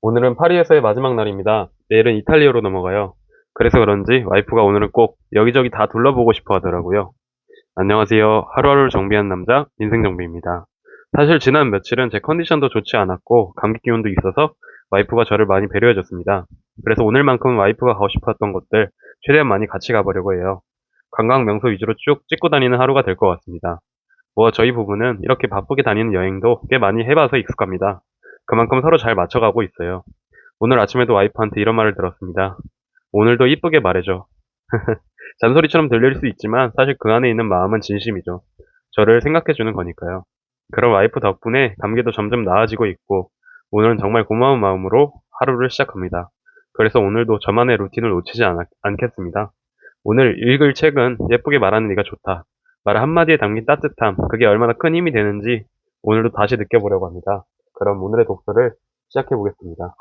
오늘은 파리에서의 마지막 날입니다. 내일은 이탈리아로 넘어가요. 그래서 그런지 와이프가 오늘은 꼭 여기저기 다 둘러보고 싶어 하더라고요. 안녕하세요. 하루하루를 정비한 남자, 인생정비입니다. 사실 지난 며칠은 제 컨디션도 좋지 않았고 감기 기운도 있어서 와이프가 저를 많이 배려해줬습니다. 그래서 오늘만큼은 와이프가 가고 싶었던 곳들 최대한 많이 같이 가보려고 해요. 관광 명소 위주로 쭉 찍고 다니는 하루가 될 것 같습니다. 저희 부부는 이렇게 바쁘게 다니는 여행도 꽤 많이 해봐서 익숙합니다. 그만큼 서로 잘 맞춰가고 있어요. 오늘 아침에도 와이프한테 이런 말을 들었습니다. 오늘도 이쁘게 말해줘. 잔소리처럼 들릴 수 있지만 사실 그 안에 있는 마음은 진심이죠. 저를 생각해주는 거니까요. 그런 와이프 덕분에 감기도 점점 나아지고 있고 오늘은 정말 고마운 마음으로 하루를 시작합니다. 그래서 오늘도 저만의 루틴을 놓치지 않겠습니다. 오늘 읽을 책은 예쁘게 말하는 네가 좋다. 말 한마디에 담긴 따뜻함, 그게 얼마나 큰 힘이 되는지 오늘도 다시 느껴보려고 합니다. 그럼 오늘의 독서를 시작해 보겠습니다.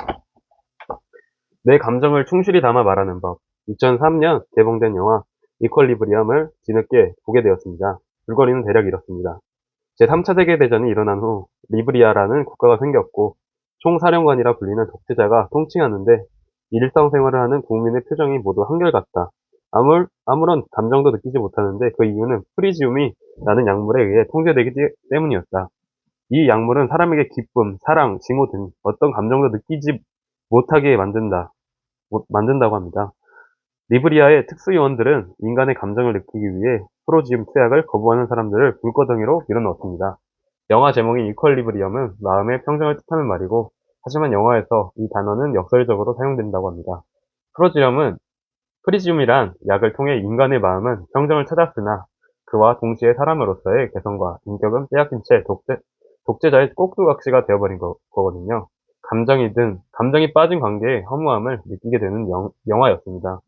내 감정을 충실히 담아 말하는 법. 2003년 개봉된 영화 이퀄리브리엄을 뒤늦게 보게 되었습니다. 줄거리는 대략 이렇습니다. 제3차 세계대전이 일어난 후 리브리아라는 국가가 생겼고 총사령관이라 불리는 독재자가 통치하는데 일상생활을 하는 국민의 표정이 모두 한결같다. 아무런 감정도 느끼지 못하는데 그 이유는 프리지움이 라는 약물에 의해 통제되기 때문이었다. 이 약물은 사람에게 기쁨, 사랑, 징후 등 어떤 감정도 느끼지 못하게 만든다고 합니다. 리브리아의 특수요원들은 인간의 감정을 느끼기 위해 프로지움 투약을 거부하는 사람들을 불구덩이로 밀어넣습니다. 영화 제목인 이퀄리브리엄은 마음의 평정을 뜻하는 말이고, 하지만 영화에서 이 단어는 역설적으로 사용된다고 합니다. 프로지움은, 프리지움이란 약을 통해 인간의 마음은 평정을 찾았으나, 그와 동시에 사람으로서의 개성과 인격은 빼앗긴 채 독재자의 꼭두각시가 되어버린 거거든요. 감정이 빠진 관계의 허무함을 느끼게 되는 영화였습니다.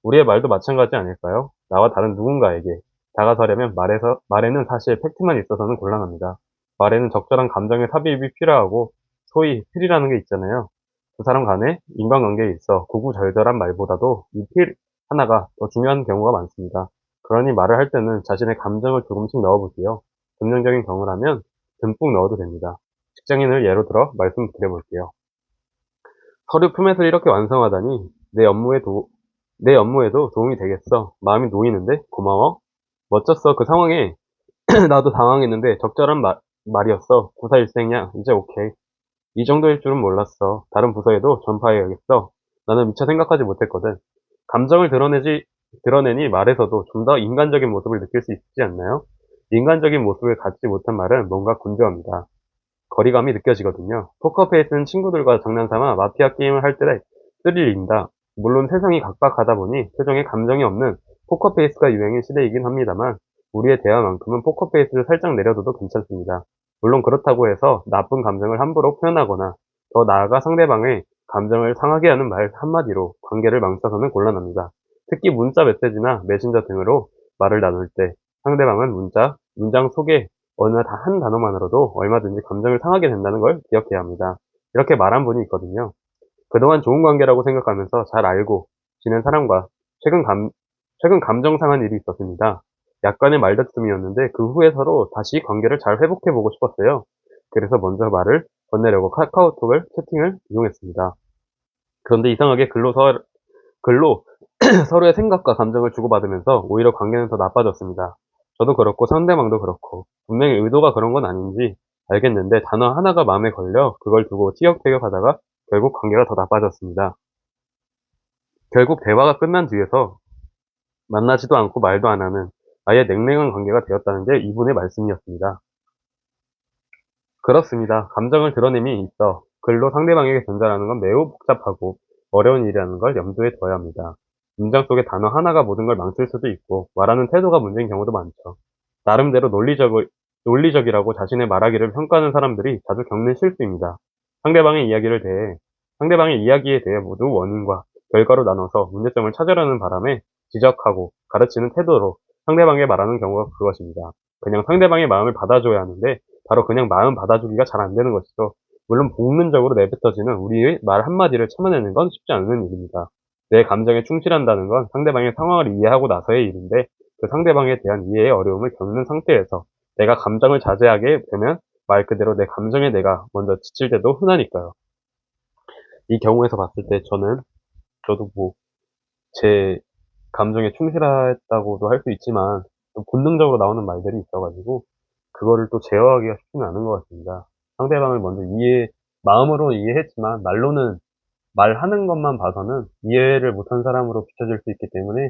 우리의 말도 마찬가지 아닐까요? 나와 다른 누군가에게 다가서려면 말에는 사실 팩트만 있어서는 곤란합니다. 말에는 적절한 감정의 삽입이 필요하고, 소위 필이라는 게 있잖아요. 두 사람 간의 인간관계에 있어 구구절절한 말보다도 이 필 하나가 더 중요한 경우가 많습니다. 그러니 말을 할 때는 자신의 감정을 조금씩 넣어보세요. 긍정적인 경우라면 듬뿍 넣어도 됩니다. 직장인을 예로 들어 말씀드려볼게요. 서류 포맷을 이렇게 완성하다니 내 업무에도 도움이 되겠어. 마음이 놓이는데 고마워. 멋졌어. 그 상황에 나도 당황했는데 적절한 말이었어. 구사일생이야. 이제 오케이. 이 정도일 줄은 몰랐어. 다른 부서에도 전파해야겠어. 나는 미처 생각하지 못했거든. 감정을 드러내니 말에서도 좀 더 인간적인 모습을 느낄 수 있지 않나요? 인간적인 모습을 갖지 못한 말은 뭔가 건조합니다. 거리감이 느껴지거든요. 포커페이스는 친구들과 장난삼아 마피아 게임을 할 때 스릴입니다. 물론 세상이 각박하다 보니 표정에 감정이 없는 포커페이스가 유행인 시대이긴 합니다만 우리의 대화만큼은 포커페이스를 살짝 내려둬도 괜찮습니다. 물론 그렇다고 해서 나쁜 감정을 함부로 표현하거나 더 나아가 상대방의 감정을 상하게 하는 말 한마디로 관계를 망쳐서는 곤란합니다. 특히 문자 메시지나 메신저 등으로 말을 나눌 때 상대방은 문장 속에 어느 한 단어만으로도 얼마든지 감정을 상하게 된다는 걸 기억해야 합니다. 이렇게 말한 분이 있거든요. 그동안 좋은 관계라고 생각하면서 잘 알고 지낸 사람과 최근 감, 최근 감정 상한 일이 있었습니다. 약간의 말다툼이었는데 그 후에 서로 다시 관계를 잘 회복해보고 싶었어요. 그래서 먼저 말을 건네려고 채팅을 이용했습니다. 그런데 이상하게 글로 서로의 생각과 감정을 주고받으면서 오히려 관계는 더 나빠졌습니다. 저도 그렇고 상대방도 그렇고 분명히 의도가 그런 건 아닌지 알겠는데 단어 하나가 마음에 걸려 그걸 두고 티격태격하다가 결국 관계가 더 나빠졌습니다. 결국 대화가 끝난 뒤에서 만나지도 않고 말도 안 하는 아예 냉랭한 관계가 되었다는 게 이분의 말씀이었습니다. 그렇습니다. 감정을 드러냄이 있어 글로 상대방에게 전달하는 건 매우 복잡하고 어려운 일이라는 걸 염두에 둬야 합니다. 문장 속의 단어 하나가 모든 걸 망칠 수도 있고 말하는 태도가 문제인 경우도 많죠. 나름대로 논리적이라고 자신의 말하기를 평가하는 사람들이 자주 겪는 실수입니다. 상대방의 이야기를 대해 상대방의 이야기에 대해 모두 원인과 결과로 나눠서 문제점을 찾으려는 바람에 지적하고 가르치는 태도로 상대방에게 말하는 경우가 그것입니다. 그냥 상대방의 마음을 받아줘야 하는데 바로 그냥 마음 받아주기가 잘 안 되는 것이죠. 물론 본능적으로 내뱉어지는 우리의 말 한마디를 참아내는 건 쉽지 않은 일입니다. 내 감정에 충실한다는 건 상대방의 상황을 이해하고 나서의 일인데 그 상대방에 대한 이해의 어려움을 겪는 상태에서 내가 감정을 자제하게 되면 말 그대로 내 감정에 내가 먼저 지칠 때도 흔하니까요. 이 경우에서 봤을 때 저도 뭐, 제 감정에 충실했다고도 할 수 있지만, 또 본능적으로 나오는 말들이 있어가지고, 그거를 또 제어하기가 쉽지는 않은 것 같습니다. 상대방을 먼저 마음으로 이해했지만, 말하는 것만 봐서는 이해를 못한 사람으로 비춰질 수 있기 때문에,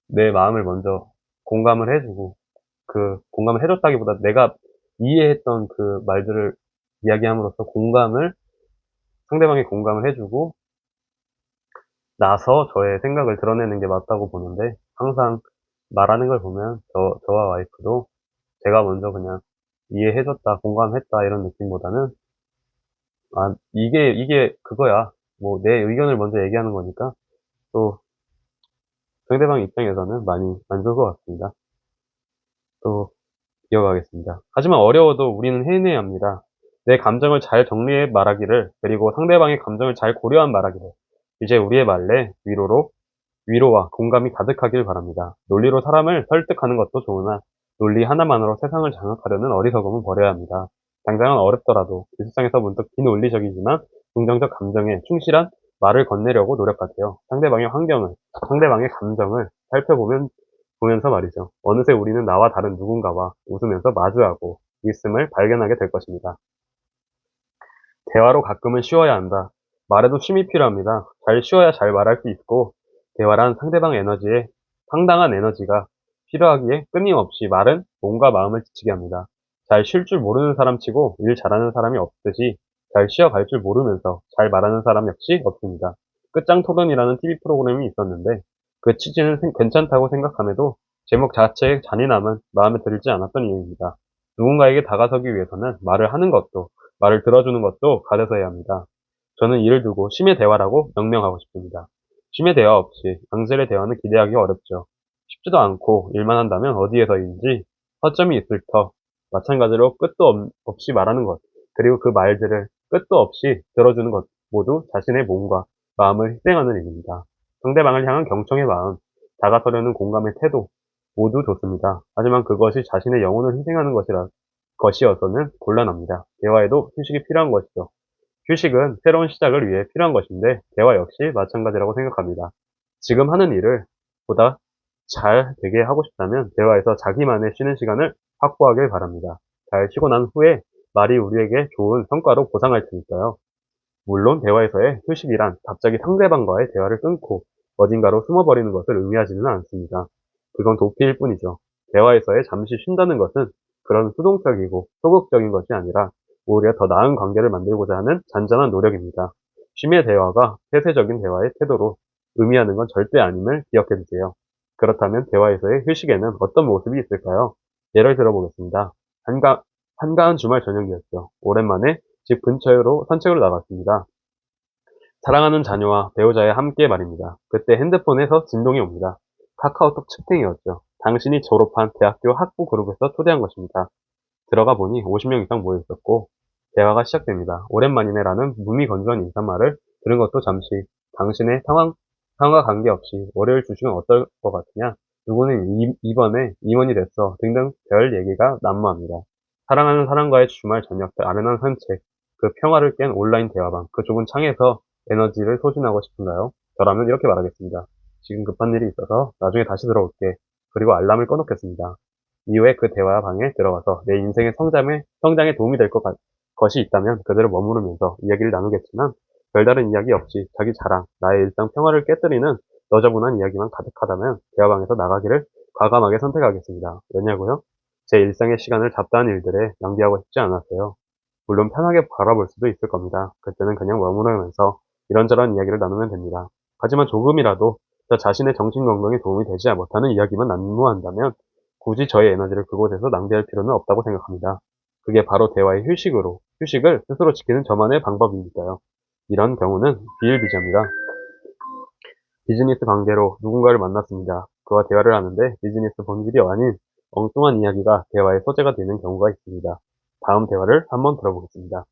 내 마음을 먼저 공감을 해주고, 그 공감을 해줬다기보다 내가 이해했던 그 말들을 이야기함으로써 상대방이 공감을 해주고 나서 저의 생각을 드러내는 게 맞다고 보는데, 항상 말하는 걸 보면 저와 와이프도 제가 먼저 그냥 이해해줬다, 공감했다 이런 느낌보다는, 아, 이게 그거야. 뭐 내 의견을 먼저 얘기하는 거니까 또 상대방 입장에서는 많이 안 좋을 것 같습니다. 또 이어가겠습니다. 하지만 어려워도 우리는 해내야 합니다. 내 감정을 잘 정리해 말하기를, 그리고 상대방의 감정을 잘 고려한 말하기를. 이제 우리의 말에 위로와 공감이 가득하길 바랍니다. 논리로 사람을 설득하는 것도 좋으나 논리 하나만으로 세상을 장악하려는 어리석음은 버려야 합니다. 당장은 어렵더라도 일상에서 문득 비논리적이지만 긍정적 감정에 충실한 말을 건네려고 노력하세요. 상대방의 감정을 보면서 말이죠. 어느새 우리는 나와 다른 누군가와 웃으면서 마주하고 있음을 발견하게 될 것입니다. 대화로 가끔은 쉬어야 한다. 말에도 쉼이 필요합니다. 잘 쉬어야 잘 말할 수 있고, 대화란 상당한 에너지가 필요하기에 끊임없이 말은 몸과 마음을 지치게 합니다. 잘 쉴 줄 모르는 사람 치고 일 잘하는 사람이 없듯이, 잘 쉬어갈 줄 모르면서 잘 말하는 사람 역시 없습니다. 끝장 토론이라는 TV 프로그램이 있었는데, 그 취지는 괜찮다고 생각함에도 제목 자체의 잔인함은 마음에 들지 않았던 이유입니다. 누군가에게 다가서기 위해서는 말을 들어주는 것도 가려서야 합니다. 저는 이를 두고 심의 대화라고 명명하고 싶습니다. 심의 대화 없이 양질의 대화는 기대하기 어렵죠. 쉽지도 않고, 일만 한다면 어디에서인지 허점이 있을 터. 마찬가지로 끝도 없이 말하는 것, 그리고 그 말들을 끝도 없이 들어주는 것, 모두 자신의 몸과 마음을 희생하는 일입니다. 상대방을 향한 경청의 마음, 다가서려는 공감의 태도, 모두 좋습니다. 하지만 그것이 자신의 영혼을 희생하는 것이어서는 곤란합니다. 대화에도 휴식이 필요한 것이죠. 휴식은 새로운 시작을 위해 필요한 것인데, 대화 역시 마찬가지라고 생각합니다. 지금 하는 일을 보다 잘 되게 하고 싶다면 대화에서 자기만의 쉬는 시간을 확보하길 바랍니다. 잘 쉬고 난 후에 말이 우리에게 좋은 성과로 보상할 테니까요. 물론 대화에서의 휴식이란 갑자기 상대방과의 대화를 끊고 어딘가로 숨어버리는 것을 의미하지는 않습니다. 그건 도피일 뿐이죠. 대화에서의 잠시 쉰다는 것은 그런 수동적이고 소극적인 것이 아니라 오히려 더 나은 관계를 만들고자 하는 잔잔한 노력입니다. 쉼의 대화가 폐쇄적인 대화의 태도로 의미하는 건 절대 아님을 기억해 주세요. 그렇다면 대화에서의 휴식에는 어떤 모습이 있을까요? 예를 들어보겠습니다. 한가한 주말 저녁이었죠. 오랜만에 집 근처로 산책을 나갔습니다. 사랑하는 자녀와 배우자의 함께 말입니다. 그때 핸드폰에서 진동이 옵니다. 카카오톡 채팅이었죠. 당신이 졸업한 대학교 학부 그룹에서 초대한 것입니다. 들어가 보니 50명 이상 모여 있었고, 대화가 시작됩니다. 오랜만이네라는 무미건조한 인사말을 들은 것도 잠시, 당신의 상황과 관계없이 월요일 주식은 어떨 것 같으냐? 누구는 이번에 임원이 됐어. 등등 별 얘기가 난무합니다. 사랑하는 사람과의 주말 저녁, 아련한 산책, 그 평화를 깬 온라인 대화방, 그 좁은 창에서 에너지를 소진하고 싶은가요? 저라면 이렇게 말하겠습니다. 지금 급한 일이 있어서 나중에 다시 들어올게. 그리고 알람을 꺼놓겠습니다. 이후에 그 대화방에 들어가서 내 인생의 성장에 도움이 될 것이 있다면 그대로 머무르면서 이야기를 나누겠지만, 별다른 이야기 없이 자기 자랑, 나의 일상 평화를 깨뜨리는 너저분한 이야기만 가득하다면 대화방에서 나가기를 과감하게 선택하겠습니다. 왜냐고요? 제 일상의 시간을 잡다한 일들에 낭비하고 싶지 않았어요. 물론 편하게 바라볼 수도 있을 겁니다. 그때는 그냥 머무르면서 이런저런 이야기를 나누면 됩니다. 하지만 조금이라도 저 자신의 정신 건강에 도움이 되지 못하는 이야기만 난무한다면 굳이 저의 에너지를 그곳에서 낭비할 필요는 없다고 생각합니다. 그게 바로 대화의 휴식을 스스로 지키는 저만의 방법이니까요. 이런 경우는 비일비재합니다. 비즈니스 관계로 누군가를 만났습니다. 그와 대화를 하는데 비즈니스 본질이 아닌 엉뚱한 이야기가 대화의 소재가 되는 경우가 있습니다. 다음 대화를 한번 들어보겠습니다.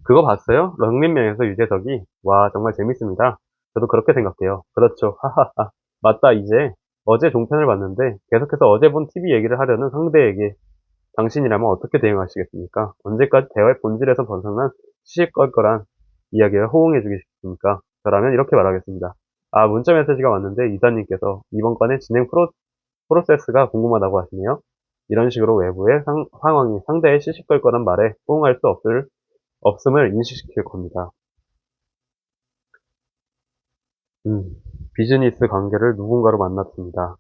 그거 봤어요? 런닝맨에서 유재석이, 와, 정말 재밌습니다. 저도 그렇게 생각해요. 그렇죠. 하하하. 맞다, 어제 종편을 봤는데 계속해서 어제 본 TV 얘기를 하려는 상대에게 당신이라면 어떻게 대응하시겠습니까? 언제까지 대화의 본질에서 벗어난 시시껄껄한 이야기를 호응해주기 싶습니까? 저라면 이렇게 말하겠습니다. 아, 문자 메시지가 왔는데 이사님께서 이번 건의 진행 프로세스가 궁금하다고 하시네요. 이런 식으로 외부의 상황이 상대의 시시콜콜한 말에 호응할 수 없음을 인식시킬 겁니다. 음, 비즈니스 관계를 누군가로 만났습니다.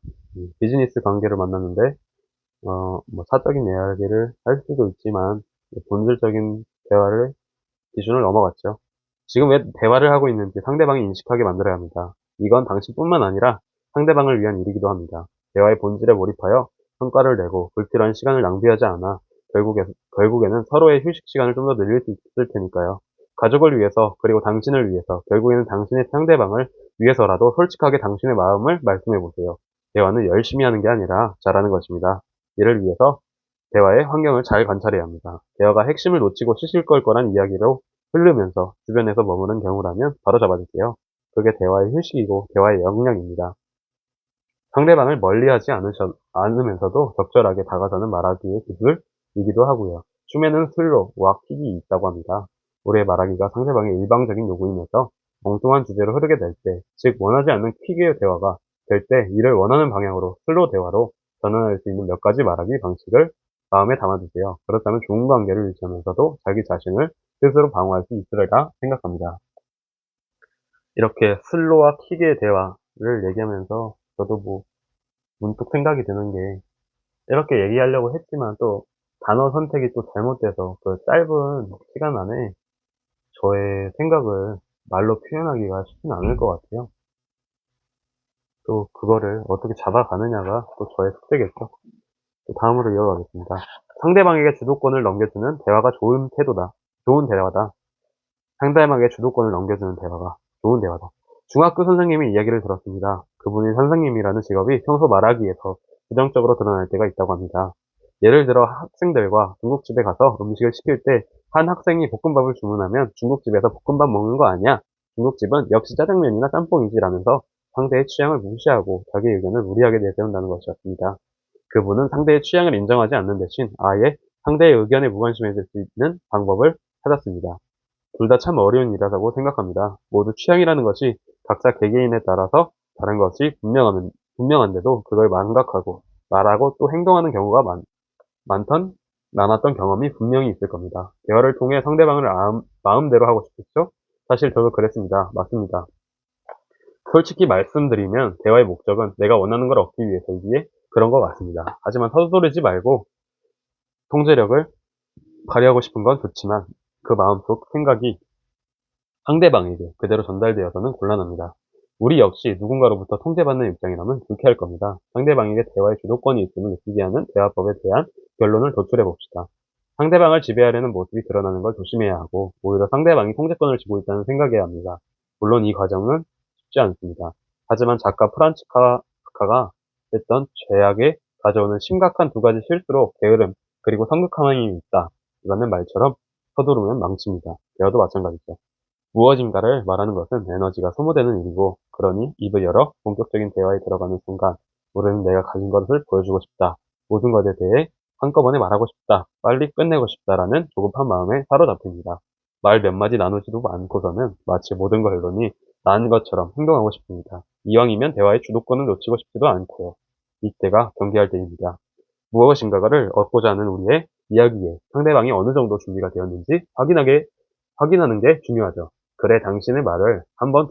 비즈니스 관계를 만났는데, 뭐 사적인 이야기를 할 수도 있지만, 본질적인 대화를 기준을 넘어갔죠. 지금 왜 대화를 하고 있는지 상대방이 인식하게 만들어야 합니다. 이건 당신뿐만 아니라 상대방을 위한 일이기도 합니다. 대화의 본질에 몰입하여 성과를 내고 불필요한 시간을 낭비하지 않아 결국에는 서로의 휴식 시간을 좀 더 늘릴 수 있을 테니까요. 가족을 위해서 그리고 당신을 위해서 결국에는 당신의 상대방을 위해서라도 솔직하게 당신의 마음을 말씀해 보세요. 대화는 열심히 하는 게 아니라 잘하는 것입니다. 이를 위해서 대화의 환경을 잘 관찰해야 합니다. 대화가 핵심을 놓치고 시실껄껄한 이야기로 흐르면서 주변에서 머무는 경우라면 바로 잡아주세요. 그게 대화의 휴식이고 대화의 역량입니다. 상대방을 멀리하지 않으면서도 적절하게 다가서는 말하기의 기술이기도 하고요. 춤에는 슬로와 킥이 있다고 합니다. 우리의 말하기가 상대방의 일방적인 요구임에서 엉뚱한 주제로 흐르게 될 때, 즉 원하지 않는 킥의 대화가 될 때 이를 원하는 방향으로 슬로 대화로 전환할 수 있는 몇 가지 말하기 방식을 마음에 담아두세요. 그렇다면 좋은 관계를 유지하면서도 자기 자신을 스스로 방어할 수 있으리라 생각합니다. 이렇게 슬로와 킥의 대화를 얘기하면서 저도 문득 생각이 드는 게 이렇게 얘기하려고 했지만 또 단어 선택이 또 잘못돼서 그 짧은 시간 안에 저의 생각을 말로 표현하기가 쉽진 않을 것 같아요. 또 그거를 어떻게 잡아가느냐가 또 저의 숙제겠죠. 또 다음으로 이어가겠습니다. 상대방에게 주도권을 넘겨주는 대화가 좋은 대화다. 상대방에게 주도권을 넘겨주는 대화가 좋은 대화다. 중학교 선생님의 이야기를 들었습니다. 그분이 선생님이라는 직업이 평소 말하기에서 부정적으로 드러날 때가 있다고 합니다. 예를 들어 학생들과 중국집에 가서 음식을 시킬 때 한 학생이 볶음밥을 주문하면 중국집에서 볶음밥 먹는 거 아니야? 중국집은 역시 짜장면이나 짬뽕이지라면서 상대의 취향을 무시하고 자기 의견을 무리하게 내세운다는 것이었습니다. 그분은 상대의 취향을 인정하지 않는 대신 아예 상대의 의견에 무관심해질 수 있는 방법을 찾았습니다. 둘 다 참 어려운 일이라고 생각합니다. 모두 취향이라는 것이 각자 개개인에 따라서 다른 것이 분명한데도 그걸 망각하고 말하고 또 행동하는 경우가 많았던 경험이 분명히 있을 겁니다. 대화를 통해 상대방을 마음대로 하고 싶겠죠? 사실 저도 그랬습니다. 맞습니다. 솔직히 말씀드리면 대화의 목적은 내가 원하는 걸 얻기 위해서이기에 그런 것 같습니다. 하지만 서두르지 말고 통제력을 발휘하고 싶은 건 좋지만 그 마음속 생각이 상대방에게 그대로 전달되어서는 곤란합니다. 우리 역시 누군가로부터 통제받는 입장이라면 불쾌할 겁니다. 상대방에게 대화의 주도권이 있음을 느끼게 하는 대화법에 대한 결론을 도출해 봅시다. 상대방을 지배하려는 모습이 드러나는 걸 조심해야 하고 오히려 상대방이 통제권을 쥐고 있다는 생각해야 합니다. 물론 이 과정은 쉽지 않습니다. 하지만 작가 프란츠 카프카가 했던 죄악에 가져오는 심각한 두 가지 실수로 게으름 그리고 성급함이 있다. 라는 말처럼 서두르면 망칩니다. 대화도 마찬가지죠. 무엇인가를 말하는 것은 에너지가 소모되는 일이고, 그러니 입을 열어 본격적인 대화에 들어가는 순간, 우리는 내가 가진 것을 보여주고 싶다. 모든 것에 대해 한꺼번에 말하고 싶다. 빨리 끝내고 싶다라는 조급한 마음에 사로잡힙니다. 말 몇 마디 나누지도 않고서는 마치 모든 결론이 난 것처럼 행동하고 싶습니다. 이왕이면 대화의 주도권을 놓치고 싶지도 않고요. 이때가 경계할 때입니다. 무엇인가를 얻고자 하는 우리의 이야기에 상대방이 어느 정도 준비가 되었는지 확인하는 게 중요하죠. 그래, 당신의 말을 한번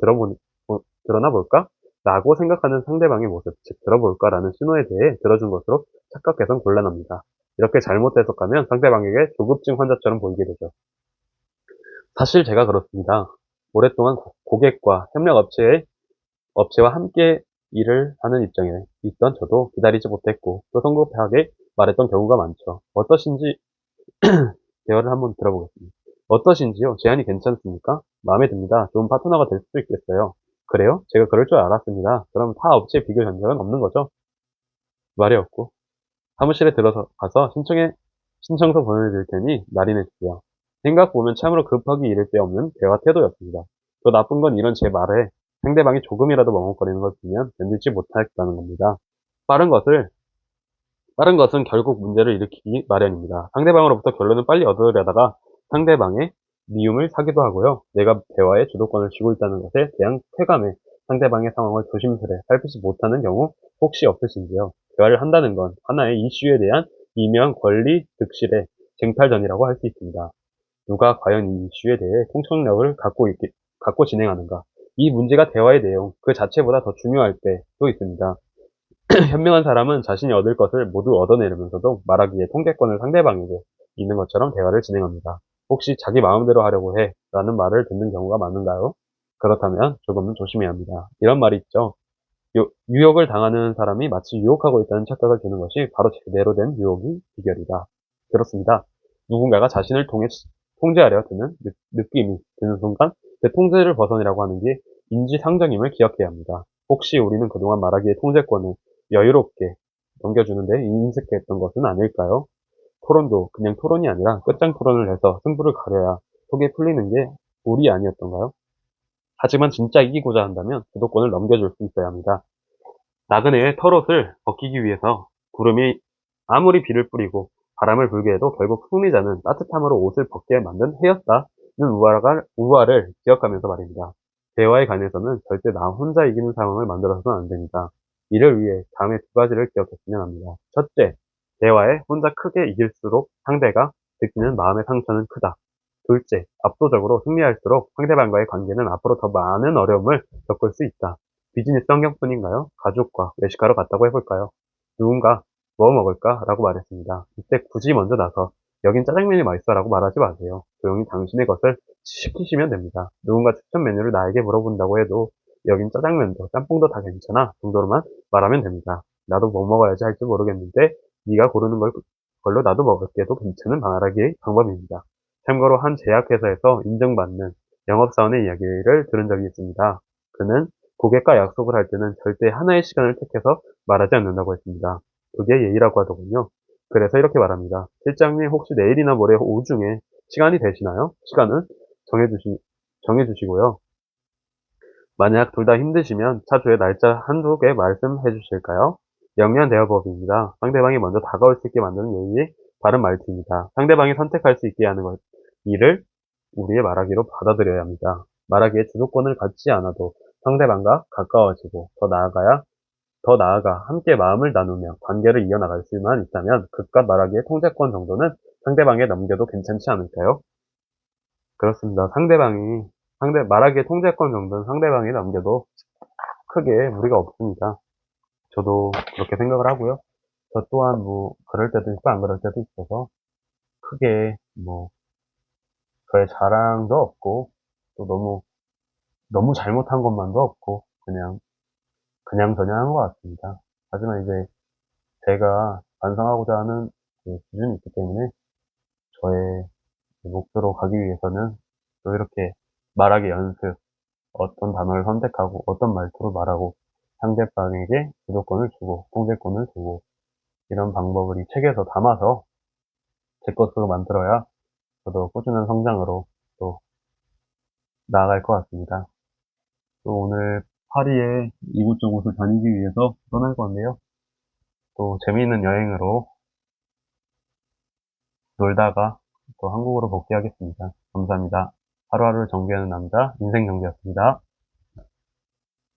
드러나 볼까? 라고 생각하는 상대방의 모습, 즉, 들어볼까라는 신호에 대해 들어준 것으로 착각해선 곤란합니다. 이렇게 잘못 해석하면 상대방에게 조급증 환자처럼 보이게 되죠. 사실 제가 그렇습니다. 오랫동안 고객과 업체와 함께 일을 하는 입장에 있던 저도 기다리지 못했고 또 성급하게 말했던 경우가 많죠. 어떠신지 대화를 한번 들어보겠습니다. 어떠신지요? 제안이 괜찮습니까? 마음에 듭니다. 좋은 파트너가 될 수도 있겠어요. 그래요? 제가 그럴 줄 알았습니다. 그럼 타 업체 비교 전적은 없는 거죠? 말이 없고 사무실에 들어서 가서 신청서 보내드릴 테니 날인해 주세요. 생각 보면 참으로 급하기 이를 데 없는 대화 태도였습니다. 더 나쁜 건 이런 제 말에 상대방이 조금이라도 머뭇거리는 걸 보면 견디지 못하겠다는 겁니다. 빠른 것을 빠른 것은 결국 문제를 일으키기 마련입니다. 상대방으로부터 결론을 빨리 얻으려다가 상대방의 미움을 사기도 하고요. 내가 대화의 주도권을 쥐고 있다는 것에 대한 쾌감에 상대방의 상황을 조심스레 살피지 못하는 경우 혹시 없으신지요? 대화를 한다는 건 하나의 이슈에 대한 이면 권리 득실의 쟁탈전이라고 할 수 있습니다. 누가 과연 이 이슈에 대해 통찰력을 갖고 진행하는가? 이 문제가 대화의 내용 그 자체보다 더 중요할 때도 있습니다. 현명한 사람은 자신이 얻을 것을 모두 얻어내려면서도 말하기에 통제권을 상대방에게 있는 것처럼 대화를 진행합니다. 혹시 자기 마음대로 하려고 해 라는 말을 듣는 경우가 많은가요? 그렇다면 조금은 조심해야 합니다. 이런 말이 있죠. 유혹을 당하는 사람이 마치 유혹하고 있다는 착각을 드는 것이 바로 제대로 된 유혹의 비결이다. 그렇습니다. 누군가가 자신을 통해 통제하려 드는 느낌이 드는 순간 그 통제를 벗어내라고 하는 게 인지상정임을 기억해야 합니다. 혹시 우리는 그동안 말하기의 통제권을 여유롭게 넘겨주는데 인색했던 것은 아닐까요? 토론도 그냥 토론이 아니라 끝장 토론을 해서 승부를 가려야 속이 풀리는 게 우리 아니었던가요? 하지만 진짜 이기고자 한다면 주도권을 넘겨줄 수 있어야 합니다. 나그네의 털옷을 벗기기 위해서 구름이 아무리 비를 뿌리고 바람을 불게 해도 결국 승리자는 따뜻함으로 옷을 벗게 만든 해였다는 우화를 기억하면서 말입니다. 대화에 관해서는 절대 나 혼자 이기는 상황을 만들어서는 안 됩니다. 이를 위해 다음에 두 가지를 기억했으면 합니다. 첫째, 대화에 혼자 크게 이길수록 상대가 느끼는 마음의 상처는 크다. 둘째, 압도적으로 승리할수록 상대방과의 관계는 앞으로 더 많은 어려움을 겪을 수 있다. 비즈니스 환경뿐인가요? 가족과 외식하러 갔다고 해볼까요? 누군가 뭐 먹을까? 라고 말했습니다. 이때 굳이 먼저 나서 여긴 짜장면이 맛있어 라고 말하지 마세요. 조용히 당신의 것을 시키시면 됩니다. 누군가 추천 메뉴를 나에게 물어본다고 해도 여긴 짜장면도 짬뽕도 다 괜찮아 정도로만 말하면 됩니다. 나도 뭐 먹어야지 할지 모르겠는데 네가 고르는 걸로 나도 먹을게도 괜찮은 말하기의 방법입니다. 참고로 한 제약회사에서 인정받는 영업사원의 이야기를 들은 적이 있습니다. 그는 고객과 약속을 할 때는 절대 하나의 시간을 택해서 말하지 않는다고 했습니다. 그게 예의라고 하더군요. 그래서 이렇게 말합니다. 실장님 혹시 내일이나 모레 오후 중에 시간이 되시나요? 시간은 정해주시고요. 만약 둘 다 힘드시면 차주에 날짜 한두 개 말씀해 주실까요? 영리한 대화법입니다. 상대방이 먼저 다가올 수 있게 만드는 예의의 바른 말투입니다. 상대방이 선택할 수 있게 하는 이를 우리의 말하기로 받아들여야 합니다. 말하기에 주도권을 갖지 않아도 상대방과 가까워지고 더 나아가 함께 마음을 나누며 관계를 이어나갈 수만 있다면 그깟 말하기의 통제권 정도는 상대방에 넘겨도 괜찮지 않을까요? 그렇습니다. 말하기의 통제권 정도는 상대방에 넘겨도 크게 무리가 없습니다. 저도 그렇게 생각을 하고요. 저 또한 뭐 그럴 때도 있고 안 그럴 때도 있어서 크게 뭐 저의 자랑도 없고 또 너무 잘못한 것만도 없고 그냥저냥 한 것 같습니다. 하지만 이제 제가 반성하고자 하는 그 기준이 있기 때문에 저의 목표로 가기 위해서는 또 이렇게 말하기 연습, 어떤 단어를 선택하고 어떤 말투로 말하고 상대방에게 주도권을 주고 통제권을 주고 이런 방법을 이 책에서 담아서 제 것으로 만들어야 저도 꾸준한 성장으로 또 나아갈 것 같습니다. 또 오늘 파리에 이곳저곳을 다니기 위해서 떠날 건데요. 또 재미있는 여행으로 놀다가 또 한국으로 복귀하겠습니다. 감사합니다. 하루하루를 정비하는 남자, 인생정비였습니다.